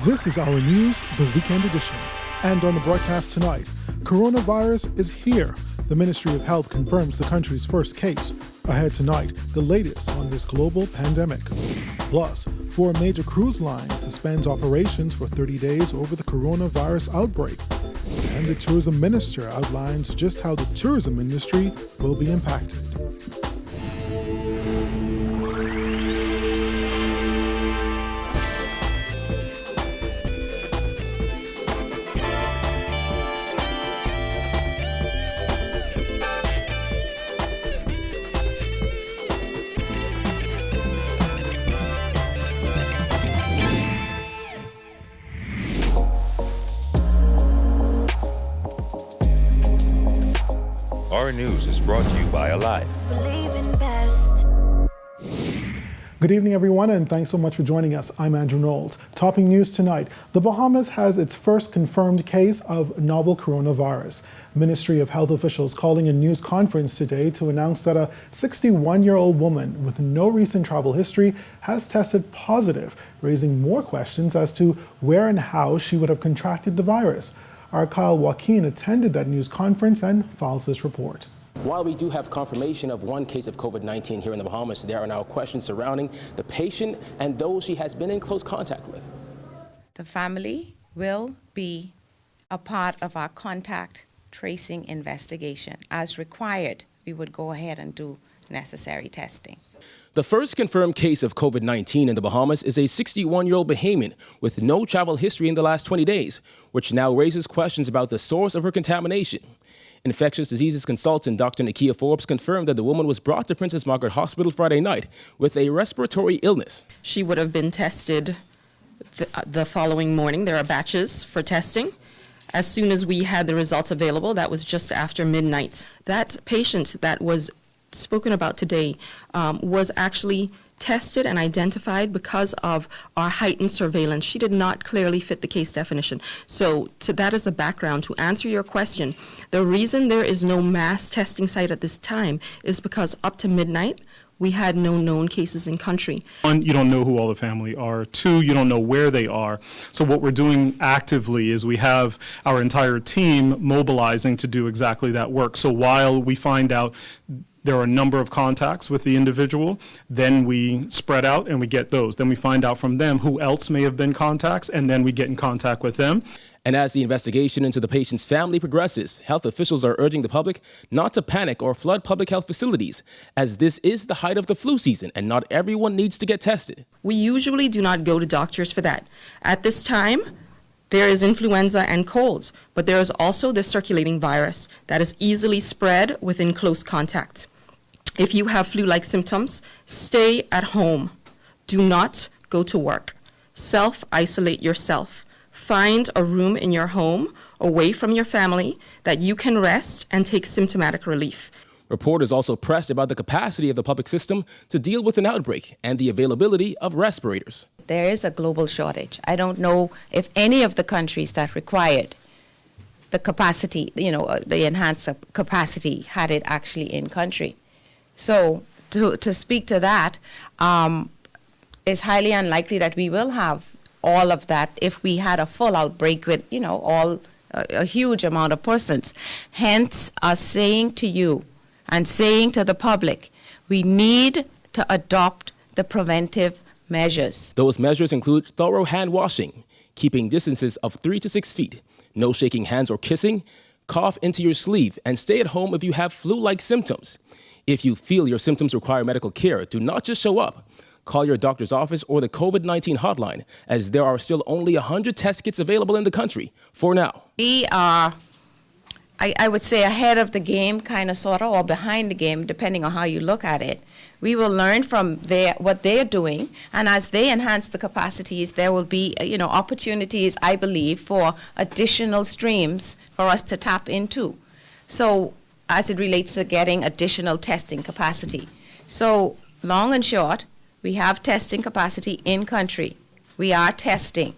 This is our news, the weekend edition. And on the broadcast tonight, coronavirus is here. The Ministry of Health confirms the country's first case. Ahead tonight, the latest on this global pandemic. Plus, 4 major cruise lines suspends operations for 30 days over the coronavirus outbreak. And the tourism minister outlines just how the tourism industry will be impacted. Our news is brought to you by LLOYD. Good evening, everyone, and thanks so much for joining us. I'm Andrew Knowles. Topping news tonight, the Bahamas has its first confirmed case of novel coronavirus. Ministry of Health officials calling a news conference today to announce that a 61-year-old woman with no recent travel history has tested positive, raising more questions as to where and how she would have contracted the virus. Our Kyle Joaquin attended that news conference and files this report. While we do have confirmation of 1 case of COVID-19 here in the Bahamas, there are now questions surrounding the patient and those she has been in close contact with. The family will be a part of our contact tracing investigation. As required, we would go ahead and do necessary testing. The first confirmed case of COVID-19 in the Bahamas is a 61-year-old Bahamian with no travel history in the last 20 days, which now raises questions about the source of her contamination. Infectious diseases consultant Dr. Nakia Forbes confirmed that the woman was brought to Princess Margaret Hospital Friday night with a respiratory illness. She would have been tested the following morning. There are batches for testing. As soon as we had the results available, that was just after midnight. That patient that was spoken about today was actually tested and identified because of our heightened surveillance. She did not clearly fit the case definition. So that is the background. To answer your question, the reason there is no mass testing site at this time is because up to midnight, we had no known cases in country. 1, you don't know who all the family are. 2, you don't know where they are. So what we're doing actively is we have our entire team mobilizing to do exactly that work. So while we find out there are a number of contacts with the individual, then we spread out and we get those. Then we find out from them who else may have been contacts, and then we get in contact with them. And as the investigation into the patient's family progresses, health officials are urging the public not to panic or flood public health facilities, as this is the height of the flu season and not everyone needs to get tested. We usually do not go to doctors for that. At this time, there is influenza and colds, but there is also the circulating virus that is easily spread within close contact. If you have flu-like symptoms, stay at home. Do not go to work. Self-isolate yourself. Find a room in your home away from your family that you can rest and take symptomatic relief. Reporters also pressed about the capacity of the public system to deal with an outbreak and the availability of respirators. There is a global shortage. I don't know if any of the countries that required the capacity, the enhanced capacity, had it actually in country. So to speak to that, it's highly unlikely that we will have all of that if we had a full outbreak with, a huge amount of persons. Hence, us saying to you and saying to the public, we need to adopt the preventive measures. Those measures include thorough hand washing, keeping distances of 3 to 6 feet, no shaking hands or kissing, cough into your sleeve, and stay at home if you have flu-like symptoms. If you feel your symptoms require medical care, do not just show up. Call your doctor's office or the COVID-19 hotline, as there are still only 100 test kits available in the country for now. We are, I would say, ahead of the game, kind of, sort of, or behind the game, depending on how you look at it. We will learn from what they're doing, and as they enhance the capacities, there will be, opportunities, I believe, for additional streams for us to tap into. So, as it relates to getting additional testing capacity. So, long and short, we have testing capacity in country. We are testing,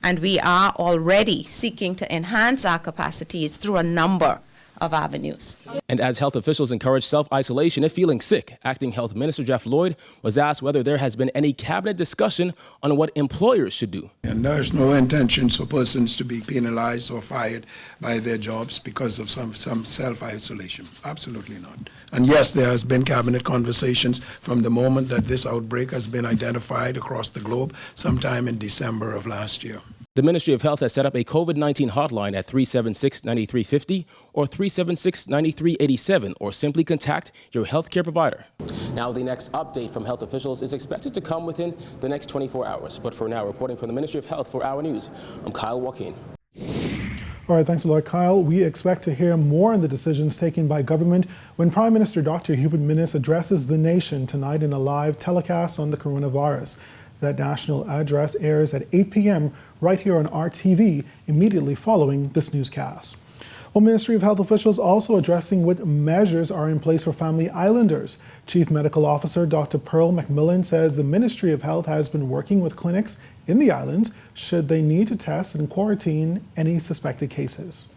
and we are already seeking to enhance our capacities through a number of avenues. And as health officials encourage self-isolation if feeling sick, Acting Health Minister Jeff Lloyd was asked whether there has been any cabinet discussion on what employers should do. And there's no intention for persons to be penalized or fired by their jobs because of some self-isolation. Absolutely not. And yes, there has been cabinet conversations from the moment that this outbreak has been identified across the globe, sometime in December of last year. The Ministry of Health has set up a COVID-19 hotline at 376-9350 or 376-9387, or simply contact your healthcare provider. Now, the next update from health officials is expected to come within the next 24 hours. But for now, reporting from the Ministry of Health for Our News, I'm Kyle Joaquin. All right, thanks a lot, Kyle. We expect to hear more on the decisions taken by government when Prime Minister Dr. Hubert MINNIS addresses the nation tonight in a live telecast on the coronavirus. That national address airs at 8 p.m. right here on RTV immediately following this newscast. Well, Ministry of Health officials also addressing what measures are in place for family islanders. Chief Medical Officer Dr. Pearl McMillan says the Ministry of Health has been working with clinics in the islands should they need to test and quarantine any suspected cases.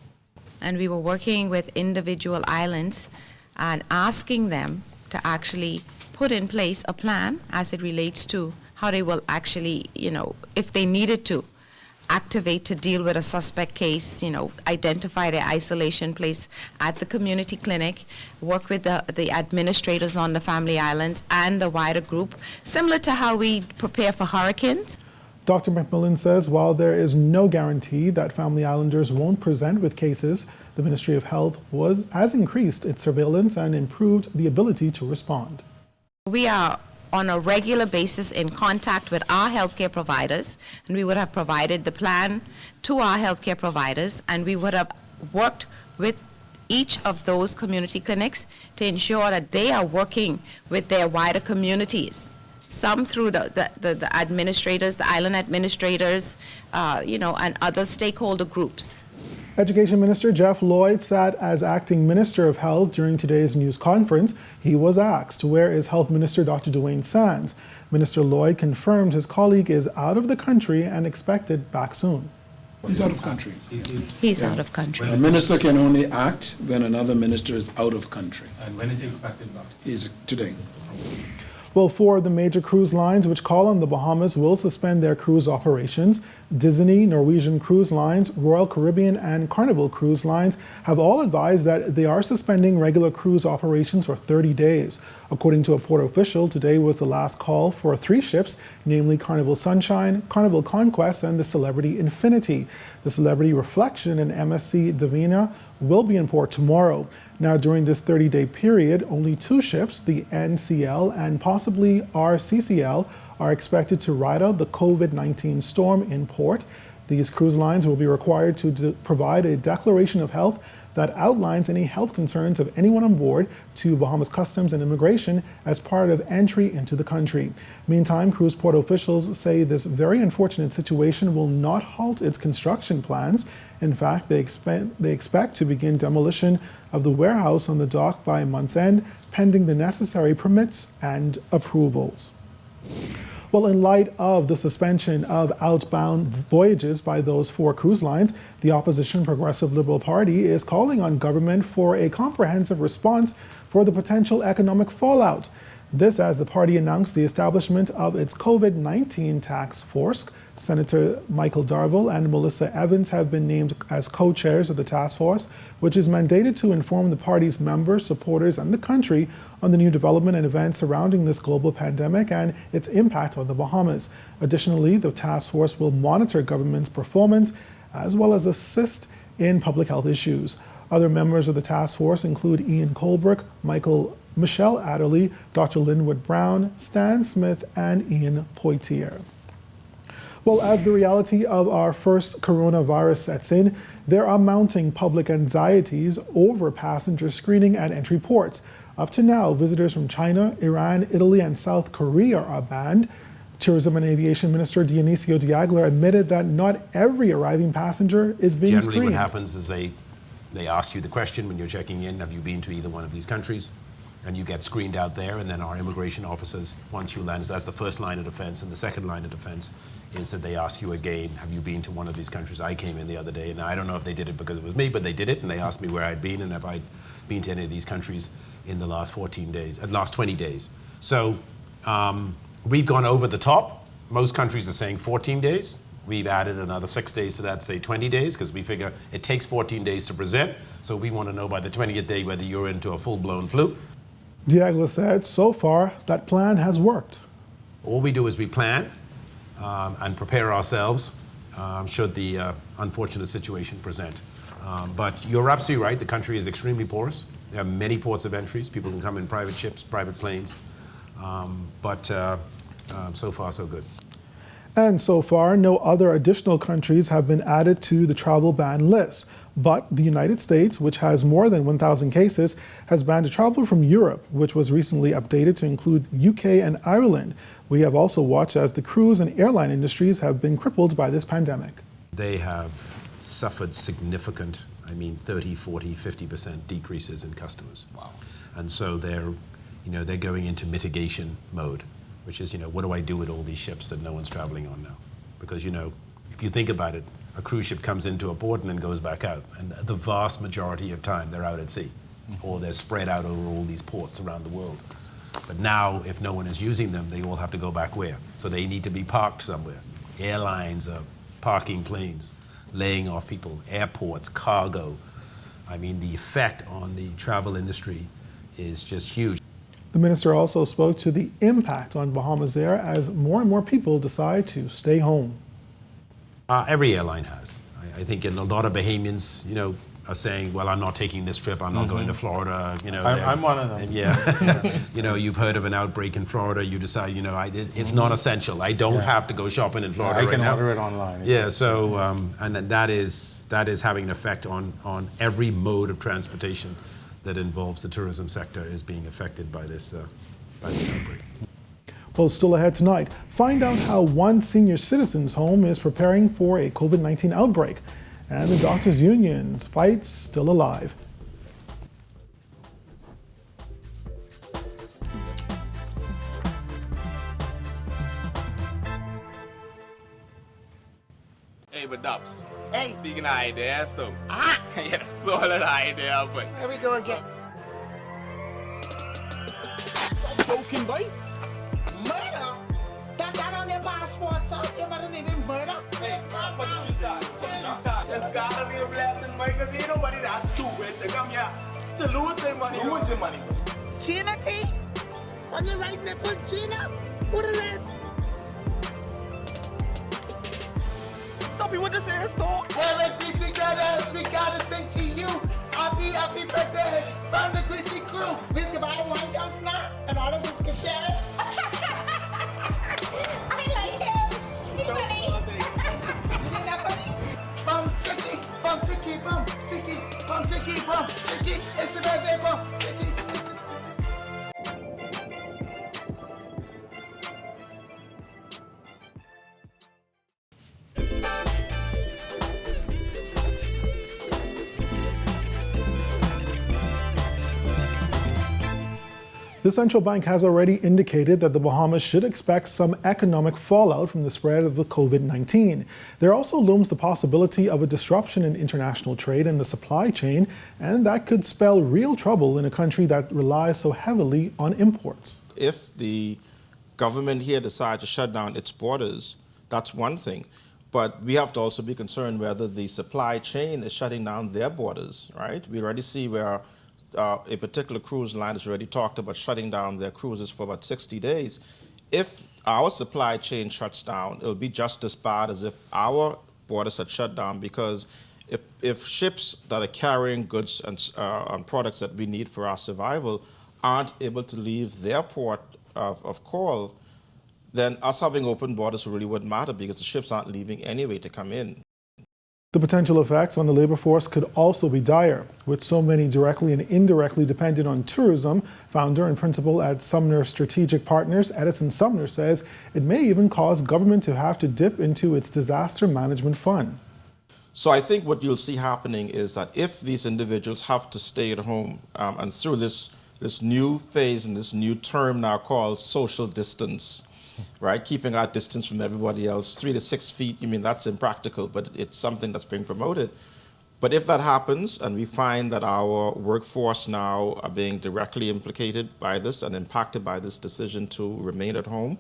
And we were working with individual islands and asking them to actually put in place a plan as it relates to how they will actually, if they needed to, activate to deal with a suspect case, identify their isolation place at the community clinic, work with the administrators on the family islands and the wider group, similar to how we prepare for hurricanes. Dr. McMillan says while there is no guarantee that family islanders won't present with cases, the Ministry of Health has increased its surveillance and improved the ability to respond. We are on a regular basis in contact with our healthcare providers, and we would have provided the plan to our healthcare providers, and we would have worked with each of those community clinics to ensure that they are working with their wider communities. Some through the administrators, the island administrators, and other stakeholder groups. Education Minister Jeff Lloyd sat as Acting Minister of Health during today's news conference. He was asked, where is Health Minister Dr. Dwayne Sands? Minister Lloyd confirmed his colleague is out of the country and expected back soon. He's out of country. He's out of country. A minister can only act when another minister is out of country. And when is he expected back? He's today. Well, four of the major cruise lines which call on the Bahamas will suspend their cruise operations. Disney, Norwegian Cruise Lines, Royal Caribbean, and Carnival Cruise Lines have all advised that they are suspending regular cruise operations for 30 days. According to a port official, today was the last call for 3 ships, namely Carnival Sunshine, Carnival Conquest, and the Celebrity Infinity. The Celebrity Reflection and MSC Divina will be in port tomorrow. Now, during this 30-day period, only 2 ships, the NCL and possibly RCCL, are expected to ride out the COVID-19 storm in port. These cruise lines will be required to provide a declaration of health that outlines any health concerns of anyone on board to Bahamas Customs and Immigration as part of entry into the country. Meantime, cruise port officials say this very unfortunate situation will not halt its construction plans. In fact, they expect to begin demolition of the warehouse on the dock by month's end, pending the necessary permits and approvals. Well, in light of the suspension of outbound voyages by those 4 cruise lines, the opposition Progressive Liberal Party is calling on government for a comprehensive response for the potential economic fallout. This as the party announced the establishment of its COVID-19 task force. Senator Michael Darville and Melissa Evans have been named as co-chairs of the task force, which is mandated to inform the party's members, supporters, and the country on the new development and events surrounding this global pandemic and its impact on the Bahamas. Additionally, the task force will monitor government's performance as well as assist in public health issues. Other members of the task force include Ian Colbrook, Michelle Adderley, Dr. Linwood Brown, Stan Smith, and Ian Poitier. Well, as the reality of our first coronavirus sets in, there are mounting public anxieties over passenger screening at entry ports. Up to now, visitors from China, Iran, Italy, and South Korea are banned. Tourism and Aviation Minister Dionisio admitted that not every arriving passenger is being screened. Generally what happens is they ask you the question when you're checking in, have you been to either one of these countries? And you get screened out there, and then our immigration officers, once you land, so that's the first line of defense, and the second line of defense is that they ask you again, have you been to one of these countries? I came in the other day, and I don't know if they did it because it was me, but they did it, and they asked me where I'd been and if I'd been to any of these countries in the last 14 days, last 20 days. So we've gone over the top. Most countries are saying 14 days. We've added another 6 days to that, say 20 days, because we figure it takes 14 days to present. So we want to know by the 20th day whether you're into a full-blown flu. Diagla said so far that plan has worked. All we do is we plan and prepare ourselves should the unfortunate situation present. But you're absolutely right, the country is extremely porous. There are many ports of entries. People can come in private ships, private planes. But so far, so good. And so far, no other additional countries have been added to the travel ban list. But the United States, which has more than 1,000 cases, has banned travel from Europe, which was recently updated to include UK and Ireland. We have also watched as the cruise and airline industries have been crippled by this pandemic. They have suffered significant, 30, 40, 50% decreases in customers. Wow. And so they're going into mitigation mode, which is, what do I do with all these ships that no one's traveling on now? Because, if you think about it, a cruise ship comes into a port and then goes back out. And the vast majority of time, they're out at sea. Or they're spread out over all these ports around the world. But now, if no one is using them, they all have to go back where? So they need to be parked somewhere. Airlines are parking planes, laying off people, airports, cargo. The effect on the travel industry is just huge. The minister also spoke to the impact on Bahamas Air as more and more people decide to stay home. Every airline has. I think a lot of Bahamians, are saying, well, I'm not taking this trip, I'm not going to Florida. I'm one of them. And yeah, you've heard of an outbreak in Florida, you decide, it's not essential. I don't have to go shopping in Florida right now. I can order it online. Yeah, so, and that is having an effect on every mode of transportation that involves the tourism sector is being affected by this outbreak. Well, still ahead tonight, find out how one senior citizen's home is preparing for a COVID-19 outbreak. And the doctors' union's fight's still alive. Hey, but Dubs. Hey. Speaking of ideas, though. Ah! Yes, solid idea, but. Here we go again. Stop joking, boy. Murder? That on their passport, sir. They might have even murder. Hey, Patricia. There's gotta be a blessing, boy, because ain't nobody that stupid to come here to lose their money. Losing money, boy. Gina T? On your right nipple, Gina? What is this? Stop you with the same store. Hey, MCMILLAN brothers, we gotta sing to you. Happy birthday from the CHRISTIE crew. We can buy one down now, and all of us can share it. I like him. He's funny. You think that funny? Bum chicky, bum chicky, bum chicky, bum chicky, bum chicky. It's a birthday, bum chicky. The central bank has already indicated that the Bahamas should expect some economic fallout from the spread of the COVID-19. There also looms the possibility of a disruption in international trade and the supply chain, and that could spell real trouble in a country that relies so heavily on imports. If the government here decides to shut down its borders, that's one thing. But we have to also be concerned whether the supply chain is shutting down their borders, right? We already see where a particular cruise line has already talked about shutting down their cruises for about 60 days. If our supply chain shuts down, it'll be just as bad as if our borders had shut down, because if ships that are carrying goods and products that we need for our survival aren't able to leave their port of call, then us having open borders really wouldn't matter, because the ships aren't leaving anyway to come in. The potential effects on the labor force could also be dire. With so many directly and indirectly dependent on tourism, founder and principal at SUMNER Strategic Partners, Edison Sumner, says it may even cause government to have to dip into its disaster management fund. So I think what you'll see happening is that if these individuals have to stay at home and through this new phase and this new term now called social distance, right? Keeping our distance from everybody else, 3 to 6 feet. I mean, that's impractical, but it's something that's being promoted. But if that happens and we find that our workforce now are being directly implicated by this and impacted by this decision to remain at home,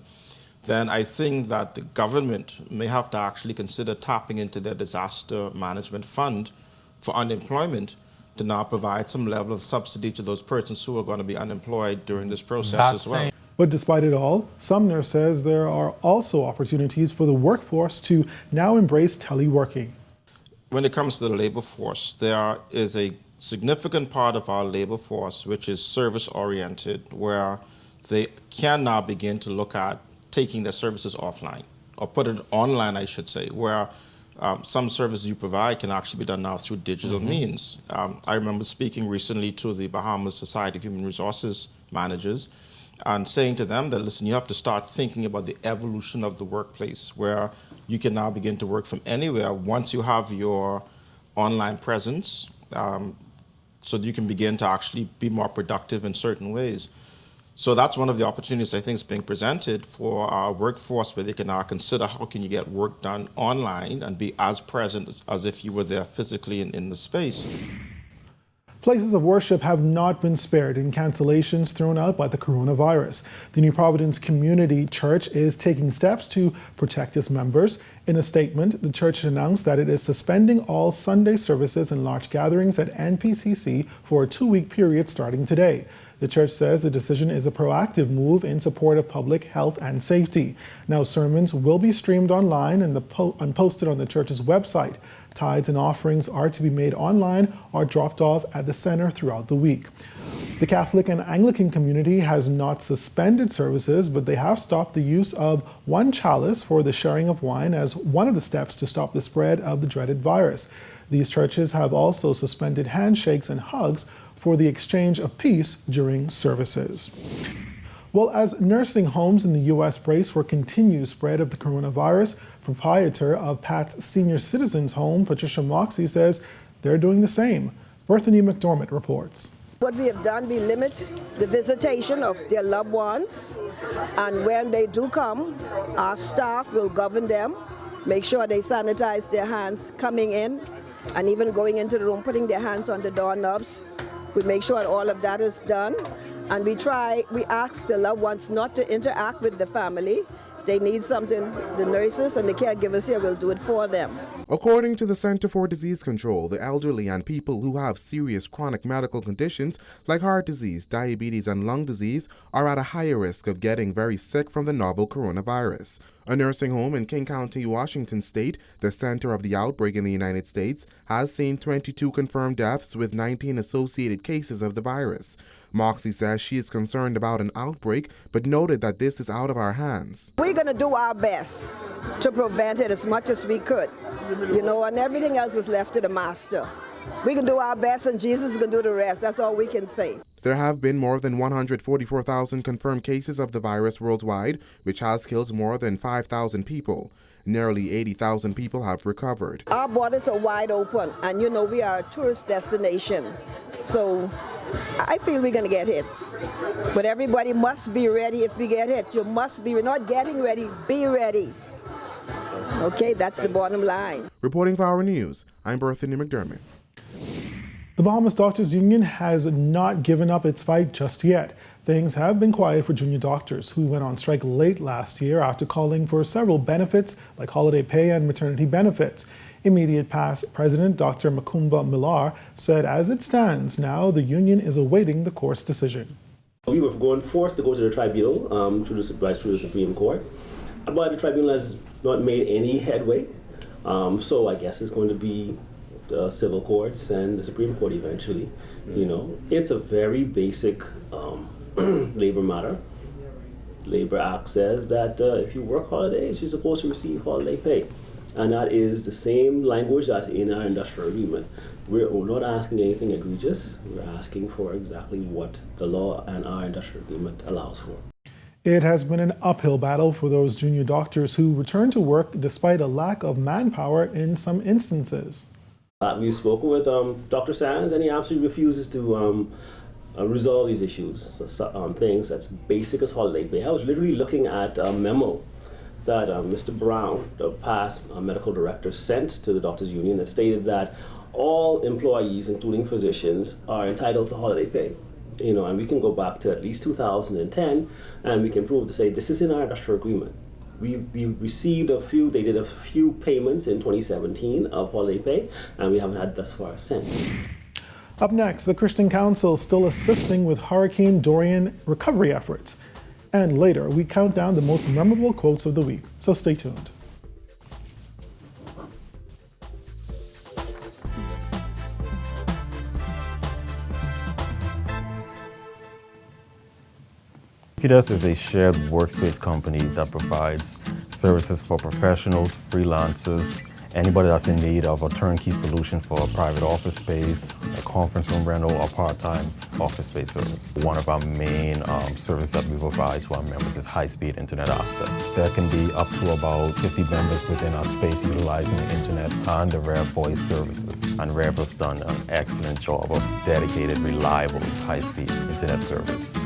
then I think that the government may have to actually consider tapping into their disaster management fund for unemployment to now provide some level of subsidy to those persons who are going to be unemployed during this process as well. But despite it all, Sumner says there are also opportunities for the workforce to now embrace teleworking. When it comes to the labor force, there is a significant part of our labor force which is service-oriented, where they can now begin to look at taking their services offline, or put it online, I should say, where some services you provide can actually be done now through digital means. I remember speaking recently to the Bahamas Society of Human Resources Managers and saying to them that, listen, you have to start thinking about the evolution of the workplace, where you can now begin to work from anywhere once you have your online presence, so that you can begin to actually be more productive in certain ways. So that's one of the opportunities I think is being presented for our workforce, where they can now consider how can you get work done online and be as present as if you were there physically in the space. Places of worship have not been spared in cancellations thrown out by the coronavirus. The New Providence Community Church is taking steps to protect its members. In a statement, the church announced that it is suspending all Sunday services and large gatherings at NPCC for a 2-week period starting today. The church says the decision is a proactive move in support of public health and safety. Now, sermons will be streamed online and posted on the church's website. Tithes and offerings are to be made online or dropped off at the center throughout the week. The Catholic and Anglican community has not suspended services, but they have stopped the use of one chalice for the sharing of wine as one of the steps to stop the spread of the dreaded virus. These churches have also suspended handshakes and hugs for the exchange of peace during services. Well, as nursing homes in the U.S. brace for continued spread of the coronavirus, proprietor of Pat's Senior Citizens Home, Patricia MOXEY, says they're doing the same. Berthany McDormand reports. What we have done, we limit the visitation of their loved ones, and when they do come, our staff will govern them, make sure they sanitize their hands coming in, and even going into the room, putting their hands on the doorknobs. We make sure all of that is done, and we ask the loved ones not to interact with the family. If they need something, the nurses and the caregivers here will do it for them. According to the Center for Disease Control, the elderly and people who have serious chronic medical conditions like heart disease, diabetes, and lung disease are at a higher risk of getting very sick from the novel coronavirus. A nursing home in King County, Washington State, the center of the outbreak in the United States, has seen 22 confirmed deaths with 19 associated cases of the virus. Moxey says she is concerned about an outbreak, but noted that this is out of our hands. We're going to do our best to prevent it as much as we could, and everything else is left to the Master. We can do our best, and Jesus is going to do the rest. That's all we can say. There have been more than 144,000 confirmed cases of the virus worldwide, which has killed more than 5,000 people. Nearly 80,000 people have recovered. Our borders are wide open, and we are a tourist destination. So I feel we're going to get hit. But everybody must be ready if we get hit. You must be. We're not getting ready. Be ready. Okay, that's the bottom line. Reporting for Our News, I'm Berthany McDermott. The Bahamas Doctors Union has not given up its fight just yet. Things have been quiet for junior doctors who went on strike late last year after calling for several benefits like holiday pay and maternity benefits. Immediate past President Dr. MCMILLAN said as it stands now, the union is awaiting the court's decision. We were forced to go to the tribunal through the Supreme Court, but the tribunal has not made any headway. So I guess it's going to be the civil courts and the Supreme Court eventually. It's a very basic labor matter. Labor Act says that if you work holidays, you're supposed to receive holiday pay. And that is the same language that's in our industrial agreement. We're not asking anything egregious. We're asking for exactly what the law and our industrial agreement allows for. It has been an uphill battle for those junior doctors who return to work despite a lack of manpower in some instances. We've spoken with Dr. Sands, and he absolutely refuses to resolve these issues. Things as basic as holiday pay. I was literally looking at a memo that Mr. Brown, the past medical director, sent to the doctors' union that stated that all employees, including physicians, are entitled to holiday pay. And we can go back to at least 2010, and we can prove to say this is in our industrial agreement. We received they did a few payments in 2017 of holiday pay, and we haven't had thus far since. Up next, the Christian Council still assisting with Hurricane Dorian recovery efforts. And later, we count down the most memorable quotes of the week, so stay tuned. EDISON is a shared workspace company that provides services for professionals, freelancers, anybody that's in need of a turnkey solution for a private office space, a conference room rental, or part-time office space service. One of our main services that we provide to our members is high-speed internet access. There can be up to about 50 members within our space utilizing the internet and the Rev voice services. And Rev has done an excellent job of dedicated, reliable, high-speed internet service.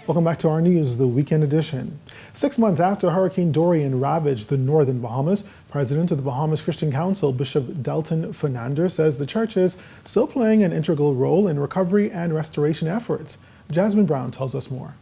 Welcome back to our news, the weekend edition. 6 months after Hurricane Dorian ravaged the northern Bahamas, President of the Bahamas Christian Council, Bishop Delton Fernandez, says the church is still playing an integral role in recovery and restoration efforts. Jasmine Brown tells us more.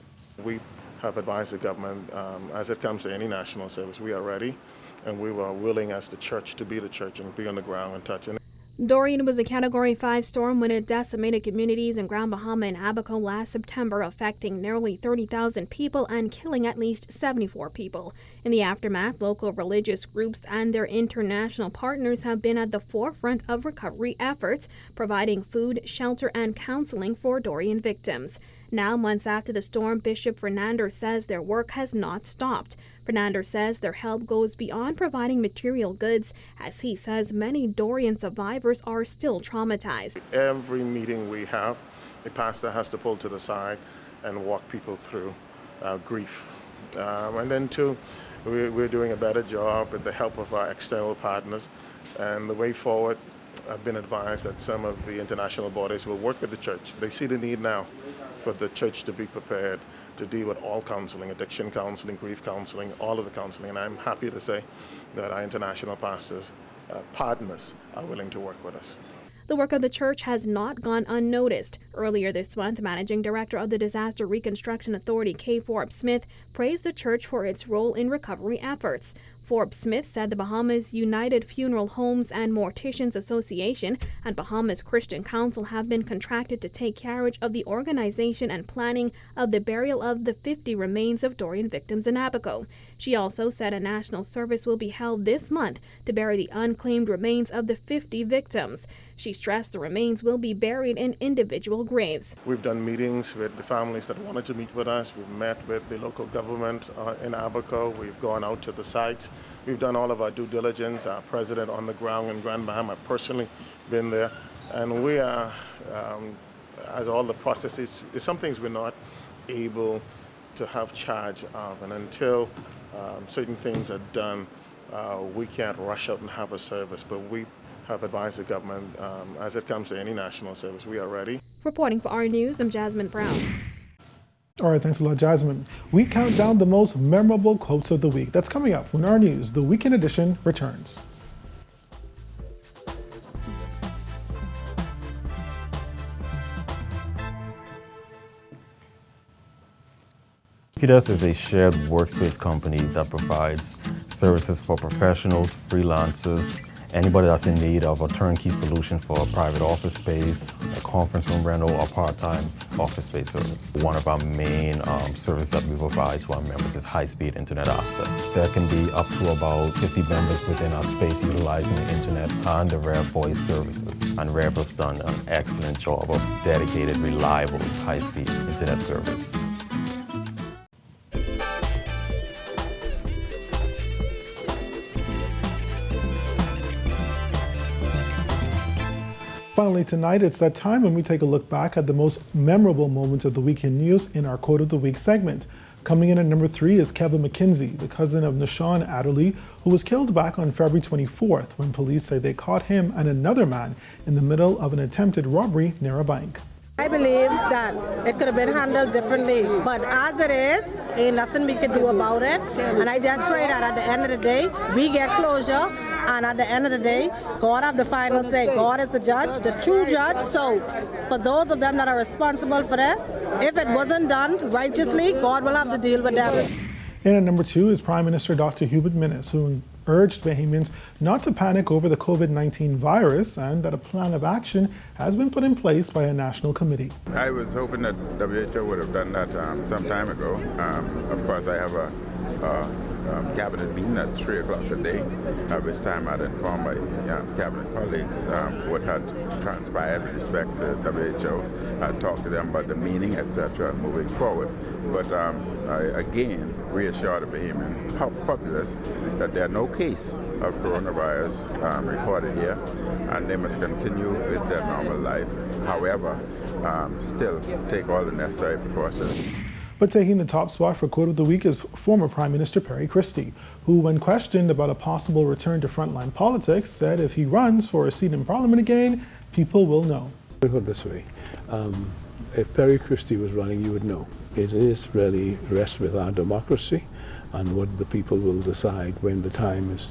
We have advised the government, as it comes to any national service, we are ready and we were willing as the church to be the church and be on the ground and touching. Dorian was a Category 5 storm when it decimated communities in Grand Bahama and Abaco last September, affecting nearly 30,000 people and killing at least 74 people. In the aftermath, local religious groups and their international partners have been at the forefront of recovery efforts, providing food, shelter, and counseling for Dorian victims. Now, months after the storm, Bishop Fernandez says their work has not stopped. Fernandez says their help goes beyond providing material goods, as he says many Dorian survivors are still traumatized. Every meeting we have, a pastor has to pull to the side and walk people through grief. And then too, we're doing a better job with the help of our external partners. And the way forward, I've been advised that some of the international bodies will work with the church. They see the need now for the church to be prepared to deal with all counseling, addiction counseling, grief counseling, all of the counseling. And I'm happy to say that our international pastors, partners, are willing to work with us. The work of the church has not gone unnoticed. Earlier this month, Managing Director of the Disaster Reconstruction Authority, K. Forbes Smith, praised the church for its role in recovery efforts. Forbes Smith said the Bahamas United Funeral Homes and Morticians Association and Bahamas Christian Council have been contracted to take carriage of the organization and planning of the burial of the 50 remains of Dorian victims in Abaco. She also said a national service will be held this month to bury the unclaimed remains of the 50 victims. She stressed the remains will be buried in individual graves. We've done meetings with the families that wanted to meet with us. We've met with the local government in Abaco. We've gone out to the sites. We've done all of our due diligence. Our president on the ground in Grand Bahama, I've personally been there. And we are, as all the processes, some things we're not able to have charge of. And until certain things are done, we can't rush out and have a service. But we have advised the government, as it comes to any national service, we are ready. Reporting for our news, I'm Jasmine Brown. All right, thanks a lot, Jasmine. We count down the most memorable quotes of the week. That's coming up when our news, the weekend edition, returns. EDISON is a shared workspace company that provides services for professionals, freelancers, anybody that's in need of a turnkey solution for a private office space, a conference room rental, or part-time office space service. One of our main services that we provide to our members is high-speed internet access. There can be up to about 50 members within our space utilizing the internet and the Rev voice services. And Rev has done an excellent job of dedicated, reliable, high-speed internet service. Finally tonight, it's that time when we take a look back at the most memorable moments of the week in news in our Quote of the Week segment. Coming in at number 3 is Kevin McKinsey, the cousin of Nashawn Adderley, who was killed back on February 24th when police say they caught him and another man in the middle of an attempted robbery near a bank. I believe that it could have been handled differently, but as it is, ain't nothing we can do about it. And I just pray that at the end of the day, we get closure, and at the end of the day, God have the final say. God is the judge, the true judge. So for those of them that are responsible for this, if it wasn't done righteously, God will have to deal with them. And at number 2 is Prime Minister Dr. HUBERT MINNIS, who urged Bahamians not to panic over the COVID-19 virus and that a plan of action has been put in place by a national committee. I was hoping that WHO would have done that some time ago. Of course, I have a cabinet meeting at 3 o'clock today, at which time I'd inform my cabinet colleagues what had transpired with respect to WHO. I'd talk to them about the meaning, etc., moving forward. But I again reassure the Bahamian populace that there are no case of coronavirus recorded here, and they must continue with their normal life. However, still take all the necessary precautions. But taking the top spot for Quote of the Week is former Prime Minister CHRISTIE, who, when questioned about a possible return to frontline politics, said if he runs for a seat in Parliament again, people will know. Put it this way, if CHRISTIE was running, you would know. It is really rests with our democracy and what the people will decide when the time is